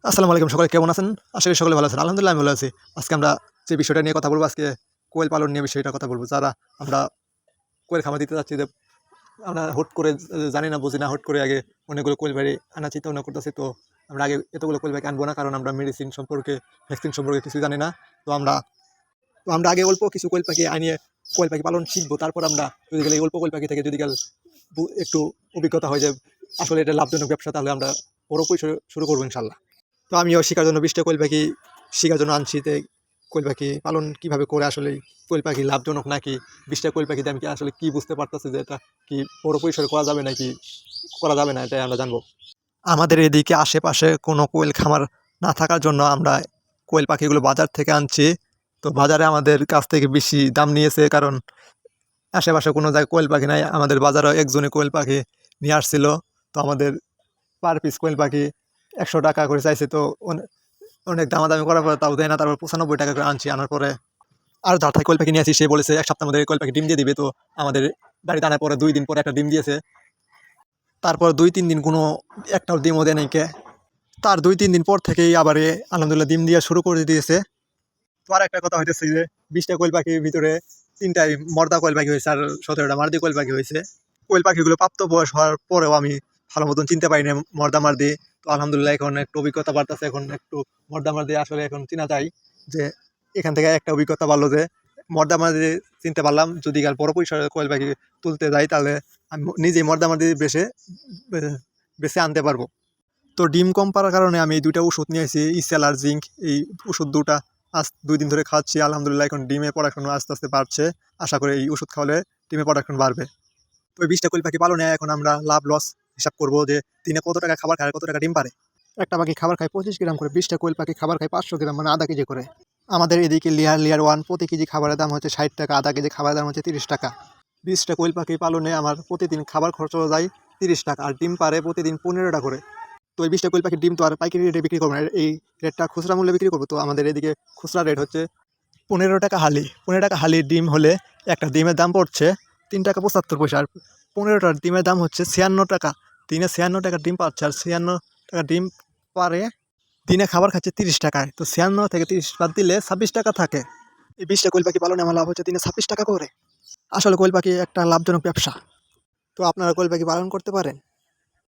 আসসালামু আলাইকুম, সকলে কেমন আছেন? আশা করি সকলে ভালো আছেন। আলহামদুলিল্লাহ আমি ভালো আছি। আজকে আমরা যে বিষয়টা নিয়ে কথা বলব, আজকে কোয়েল পালন নিয়ে বিষয়টা কথা বলব। যারা আমরা কোয়েল খামার দিতে যাচ্ছি, যে আমরা হুট করে জানি না, বুঝি না, হুট করে আগে অনেকগুলো কোয়েল পাখি আনার চিন্তা ভাবনা করতেছি। তো আমরা আগে এতগুলো কোয়েল পাখি আনবো না, কারণ আমরা মেডিসিন সম্পর্কে, ভ্যাকসিন সম্পর্কে কিছুই জানি না। তো আমরা আগে অল্প কিছু কোয়েল পাখি আনিয়ে কোয়েল পাখি পালন শিখবো। তারপর আমরা যদি গেলে এই অল্প কোয়েল পাখি থেকে যদি গেল একটু অভিজ্ঞতা হয় যে আসলে এটা লাভজনক ব্যবসা, তাহলে আমরা বড় পরিসরে শুরু করবো ইনশাল্লাহ। তো আমিও শেখার জন্য 20টা কোয়েল পাখি শেখার জন্য আনছি। তে কোয়েল পাখি পালন কীভাবে করে, আসলে কোয়েল পাখি লাভজনক নাকি, 20টা কোয়েল পাখিতে আমি কি আসলে কি বুঝতে পারতেছি যে এটা কি বড় পরিসরে করা যাবে নাকি করা যাবে না, এটাই আমরা জানবো। আমাদের এদিকে আশেপাশে কোনো কোয়েল খামার না থাকার জন্য আমরা কোয়েল পাখিগুলো বাজার থেকে আনছি। তো বাজারে আমাদের কাছ থেকে বেশি দাম নিয়েছে, কারণ আশেপাশে কোনো জায়গায় কোয়েল পাখি নাই। আমাদের বাজারেও একজনে কোয়েল পাখি নিয়ে আসছিল। তো আমাদের পার পিস কোয়েল পাখি 100 টাকা করে চাইছে। তো অনেক দামাদামি করার পরে তাও দেয় না। তারপর 95 টাকা করে আনছি। আনার পরে আর যার থেকে কোয়েল পাখি নিয়ে আসি, সে বলেছে 1 সপ্তাহের মধ্যে কোয়েল পাখি ডিম দিয়ে দিবে। তো আমাদের বাড়িতে আনার পরে 2 দিন পরে একটা ডিম দিয়েছে। তারপর 2-3 দিন কোনো একটাও ডিমও দেয় নাই কে। তার 2-3 দিন পর থেকেই আবার আলহামদুলিল্লাহ ডিম দেওয়া শুরু করে দিয়েছে। তো আর একটা কথা হইতেছে যে 20টা কোয়েল পাখির ভিতরে 3টাই মর্দা কোয়েল পাখি হয়েছে, আর 17টা মার্দি কোয়েল পাখি হয়েছে। কোয়েল পাখিগুলো প্রাপ্ত বয়স হওয়ার পরেও আমি ভালো মতন চিনতে পারিনি মর্দা মার্দি। তো আলহামদুলিল্লাহ এখন একটু অভিজ্ঞতা বাড়তেছে, এখন একটু মর্দা মার্দি আসলে এখন চিনা যায়। যে এখান থেকে একটা অভিজ্ঞতা বাড়লো যে মর্দা মার্দি চিনতে পারলাম। যদি কাল বড় পরিসরে কোয়েল পাখি তুলতে যাই, তাহলে আমি নিজেই মর্দা মার্দি বেছে আনতে পারবো। তো ডিম কম পারার কারণে আমি এই 2টা ওষুধ নিয়ে আসি, ইসেল আর জিঙ্ক। এই ওষুধ 2টা আজ 2 দিন ধরে খাচ্ছি। আলহামদুলিল্লাহ এখন ডিমে প্রোডাকশন আস্তে আস্তে বাড়ছে। আশা করি এই ওষুধ খাওয়ালে ডিমে প্রোডাকশন বাড়বে। তো এই 20টা কোয়েল পাখি পালনে এখন আমরা লাভ লস হিসাব করবো, যে দিনে কত টাকা খাবার খায়, কত টাকা ডিম পারে। একটা পাখি খাবার খায় 25 গ্রাম করে, 20টা কোয়েল পাখি খাবার খায় 500 গ্রাম, মানে আধা কেজি করে। আমাদের এদিকে লেয়ার 1 প্রতি কেজি খাবারের দাম হচ্ছে 60 টাকা, আধা কেজি খাবারের দাম হচ্ছে 30 টাকা। 20টা কোয়েল পাখি পালনে আমার প্রতিদিন খাবার খরচ যায় 30 টাকা, আর ডিম পারে প্রতিদিন 15টা করে। তো এই 20টা কোয়েল পাখির ডিম তো আর পাইকারি রেটে বিক্রি করবো না, এই রেটটা খুচরা মূল্যে বিক্রি করবো। তো আমাদের এদিকে খুচরা রেট হচ্ছে 15 টাকা হালি। 15 টাকা হালি ডিম হলে একটা ডিমের দাম পড়ছে 3 টাকা 75 পয়সা। আর 15টার ডিমের দাম হচ্ছে 56 টাকা। দিনে 56 টাকা ডিম পাচ্ছে, আর 56 টাকা ডিম পারে দিনে খাবার খাচ্ছে 30 টাকায়। তো 56 থেকে 30 বাদ দিলে 26 টাকা থাকে। এই 20টা কোয়েল পাখি পালনে আমার লাভ হচ্ছে দিনে 26 টাকা করে। আসলে কোয়েল পাখি একটা লাভজনক ব্যবসা। তো আপনারা কোয়েল পাখি পালন করতে পারেন।